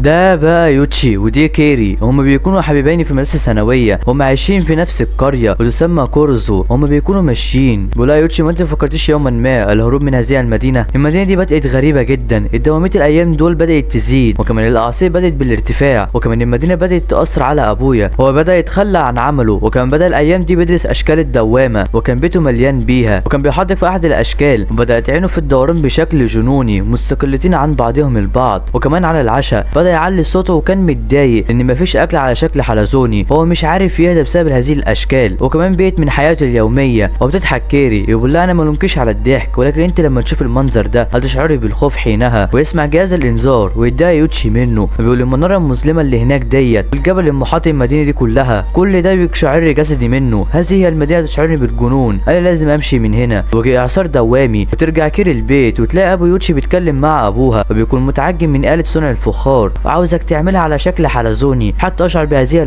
ده بقى يوتشي ودي كيري، هما بيكونوا حبيبين في مدرسه ثانويه، هما عايشين في نفس القريه وتسمى كورزو. هما بيكونوا ماشيين، بيقول لها يوتشي ما انت فكرتيش يوما ما الهروب من هذه المدينه؟ المدينه دي بدات غريبه جدا، الدوامات الايام دول بدات تزيد، وكمان الاعاصير بدات بالارتفاع، وكمان المدينه بدات تاثر على ابويا، هو بدا يتخلى عن عمله، وكان بدا الايام دي بيدرس اشكال الدوامه، وكان بيته مليان بيها، وكان بيحدق في احد الاشكال، وبدات عينه في الدوران بشكل جنوني، مستقلتين عن بعضهم البعض. وكمان على العشاء بدا يعلي صوته، وكان متضايق ان مفيش اكل على شكل حلزوني، هو مش عارف يهدى بسبب هذه الاشكال. وكمان بقيت من حياته اليوميه، وبتضحك كيري يقول لها انا ما لومكيش على الضحك، ولكن انت لما تشوف المنظر ده هتشعري بالخوف حينها. ويسمع جهاز الانذار ويتضايق يوتشي منه، وبيقول المناره المظلمه اللي هناك ديت والجبل المحاط المدينه دي كلها، كل ده بيقشعر جسدي منه، هذه هي المدينه تشعرني بالجنون، انا لازم امشي من هنا. وجي اعصار دوامي، وترجع كيري البيت وتلاقي ابو يوتشي بيتكلم مع ابوها، وبيكون متعجب من آلة صنع الفخار، وعاوزك تعملها على شكل حلزوني حتى اشعر بهذه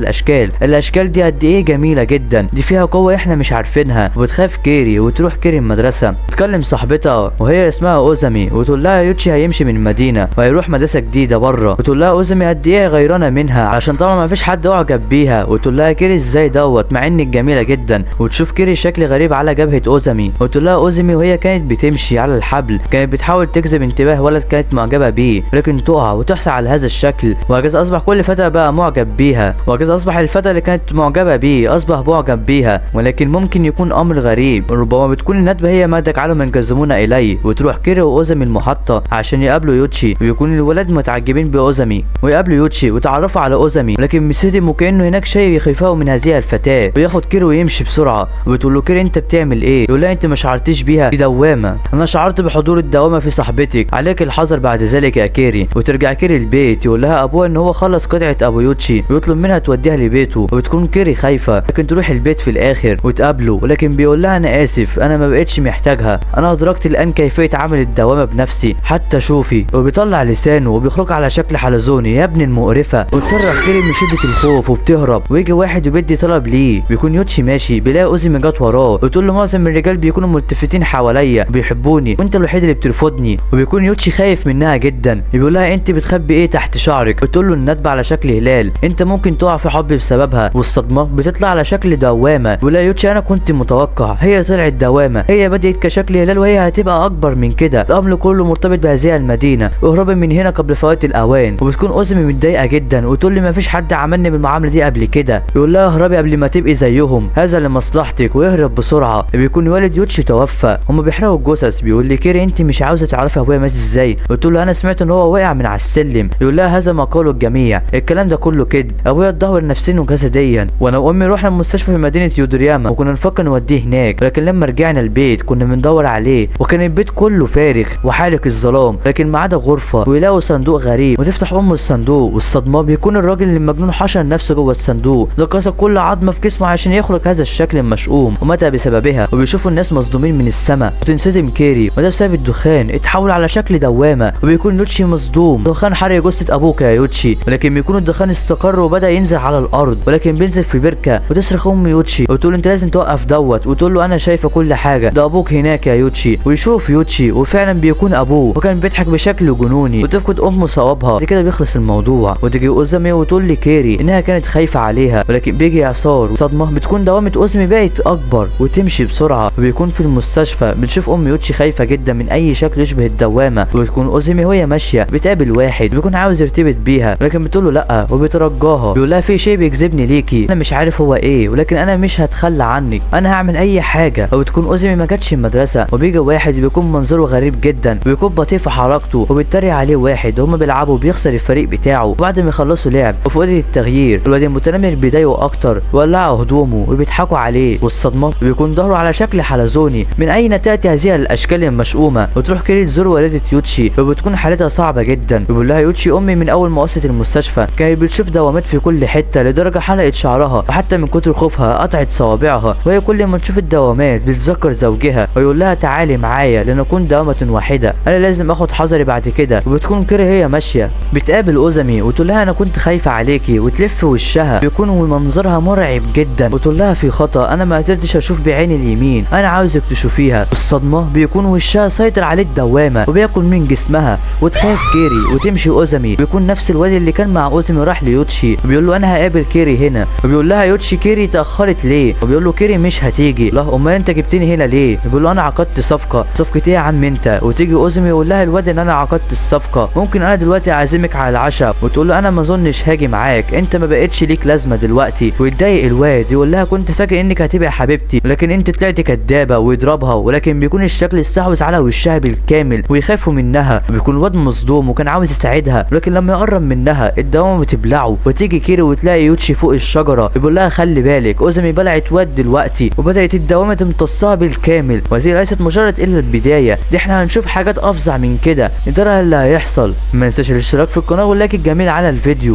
الاشكال دي قد ايه جميله جدا، دي فيها قوه احنا مش عارفينها. وبتخاف كيري وتروح كيري المدرسه تكلم صاحبتها وهي اسمها اوزامي، وتقول لها يوتشي هيمشي من المدينه وهيروح مدرسه جديده بره، وتقول لها اوزامي قد ايه غيرانه منها عشان طبعا ما فيش حد اعجب بيها، وتقول لها كيري ازاي دوت مع انك جميله جدا. وتشوف كيري شكل غريب على جبهه اوزامي، وتقول لها اوزامي وهي كانت بتمشي على الحبل كانت بتحاول تجذب انتباه ولد كانت معجبه بيه، لكن تقع وتحصل على هذا الشكل، وهكذا اصبح كل فتى بقى معجب بيها، وهكذا اصبح الفتى اللي كانت معجبه بيه اصبح معجب بيها. ولكن ممكن يكون امر غريب، ربما بتكون الندبه هي ما تجعلهم ينجذبون اليه. وتروح كيري واوزامي المحطه عشان يقابلوا يوتشي، ويكون الولاد متعجبين باوزامي، ويقابلوا يوتشي وتعرفوا على اوزامي، ولكن مصدم وكانه هناك شيء يخيفه من هذه الفتاه، وياخد كيري ويمشي بسرعه. وبتقول له كيري انت بتعمل ايه؟ يقول لها انت ما شعرتيش بيها، دي دوامه، انا شعرت بحضور الدوامه في صاحبتك، عليك الحذر بعد ذلك يا كيري. وترجع كيري البيت يقول لها ابوها ان هو خلص قطعه ابو يوتشي، ويطلب منها توديها لبيته، وبتكون كيري خايفه، لكن تروح البيت في الاخر وتقابله، ولكن بيقول لها انا اسف انا ما بقتش محتاجها، انا ادركت الان كيفيه عمل الدوامه بنفسي، حتى شوفي. وبيطلع لسانه وبيخرج على شكل حلزوني يا ابن المقرفه. وتصرخ كيري من شده الخوف وبتهرب، ويجي واحد وبيدي طلب ليه، بيكون يوتشي ماشي بيلاقي اوزامي جت وراه، وتقول له معظم الرجال بيكونوا ملتفتين حواليا بيحبوني وانت الوحيد اللي بترفضني. وبيكون يوتشي خايف منها جدا، بيقول لها انت بتخبي ايه تحت شعرك؟ بتقول له الندبه على شكل هلال، انت ممكن تقع في حب بسببها، والصدمه بتطلع على شكل دوامه. بيقول لها يوتشي انا كنت متوقع، هي طلعت دوامه، هي بدات كشكل هلال وهي هتبقى اكبر من كده، الامر كله مرتبط بهذه المدينه، اهربي من هنا قبل فوات الاوان. وبتكون اوزامي متضايقه جدا وتقول لي مفيش حد عملني بالمعامله دي قبل كده، يقول لها اهربي قبل ما تبقي زيهم، هذا لمصلحتك، ويهرب بسرعه. بيكون والد يوتشي توفى، هما بيحرقوا الجثث. بيقول لي كيري انت مش عاوزه تعرفي ابويا مات ازاي؟ بتقول له انا سمعت ان هو وقع من على السلم. يقول لها هذا ما قاله الجميع، الكلام ده كله كذب، ابويا اتدهور نفسيا وجسديا، وانا وامي رحنا المستشفى في مدينه يودورياما، وكنا نفكر نوديه هناك، ولكن لما رجعنا البيت كنا بندور عليه، وكان البيت كله فارغ وحالق الظلام، لكن ما عدا غرفه، ويلاقوا صندوق غريب، وتفتح ام الصندوق والصدمه بيكون الراجل المجنون حشر نفسه جوه الصندوق، ده كسر كل عظمه في جسمه عشان يخلق هذا الشكل المشؤوم، ومات بسببها. وبيشوفوا الناس مصدومين من السماء، وتنصدم كيري، وده بسبب الدخان اتحول على شكل دوامه. وبيكون يوتشي مصدوم، دخان حرق جثه ابوك يا يوتشي، ولكن بيكون الدخان استقر وبدا ينزل على الارض، ولكن بينزل في بركه. وتصرخ ام يوتشي وتقول انت لازم توقف دوت، وتقول له انا شايفه كل حاجه، ده ابوك هناك يا يوتشي. ويشوف يوتشي وفعلا بيكون ابوه، وكان بيضحك بشكل جنوني، وتفقد امه صوابها، دي كده بيخلص الموضوع. وتيجي اوزامي وتقول لكيري انها كانت خايفه عليها، ولكن بيجي اعصار وصدمه، بتكون دوامه اوزامي بقت اكبر وتمشي بسرعه. وبيكون في المستشفى بنشوف ام يوتشي خايفه جدا من اي شكل يشبه الدوامه، وبتكون اوزامي وهي ماشيه بتقابل واحد بيكون عاوز يرتبط بيها، لكن بتقول له لا، وبترجاها، بيقول لها في شيء بيجذبني ليكي، انا مش عارف هو ايه، ولكن انا مش هتخلى عنك، انا هعمل اي حاجه. وبتكون اوزامي ما جاتش المدرسه، وبيجي واحد بيكون منظره غريب جدا، وبيكون بطيء في حركته، وبيتريق عليه واحد، هما بيلعبوا وبيخسر الفريق بتاعه. وبعد ما يخلصوا لعب وفي اوضه التغيير الواد المتنمر بيضايقه اكتر وولعوا هدومه وبيضحكوا عليه، والصدمه بيكون ظهره على شكل حلزوني. من اين تاتي هذه الاشكال المشؤومه؟ وتروح كيري تزور والده يوتشي، وبتكون حالتها صعبه جدا، بيقول لها يوتشي امي من اول ما وصلت المستشفى كانت بتشوف دوامات في كل حته، لدرجه حلقت شعرها، وحتى من كتر خوفها قطعت صوابعها، وهي كل ما تشوف الدوامات بتتذكر زوجها، ويقول لها تعالي معايا لنكون دوامه واحده، انا لازم اخد حذري بعد كده. وبتكون كيري هي ماشيه بتقابل اوزامي وتقول لها انا كنت خايفه عليكي، وتلف وشها بيكون منظرها مرعب جدا، وتقول لها في خطا، انا ما قدرتش اشوف بعيني اليمين، انا عاوزك تشوفيها. الصدمه بيكون وشها سيطر عليه الدوامه وبياكل من جسمها، وتخاف كيري وتمشي اوزامي، بيكون نفس الواد اللي كان مع اوزمي وراح ليوتشي وبيقول له انا هقابل كيري هنا، وبيقول لها يوتشي كيري اتاخرت ليه؟ وبيقول له كيري مش هتيجي. لا امال انت جبتني هنا ليه؟ بيقول له انا عقدت صفقه ايه يا عم انت؟ وتيجي اوزمي يقول لها الواد ان انا عقدت الصفقه، ممكن انا دلوقتي اعزمك على العشاء، وتقول له انا ما اظنش هاجي معاك، انت ما بقتش ليك لازمه دلوقتي. ويتضايق الواد يقول لها كنت فاكر انك هتبقى حبيبتي لكن انت طلعت كدابه، ويضربها، ولكن بيكون الشكل استحوذ على وشها بالكامل ويخافوا منها، بيكون الواد مصدوم وكان عاوز يساعدها، لكن لما يقرب منها الدوامه بتبلعه. وتيجي كيري وتلاقي يوتشي فوق الشجره بيقول لها خلي بالك اوزمي بلعت واد دلوقتي، وبدات الدوامه تمتصها بالكامل، وهذه ليست مجرد الا البدايه، دي احنا هنشوف حاجات افظع من كده. يا ترى اللي هيحصل؟ ما تنساش الاشتراك في القناه واللايك الجميل على الفيديو.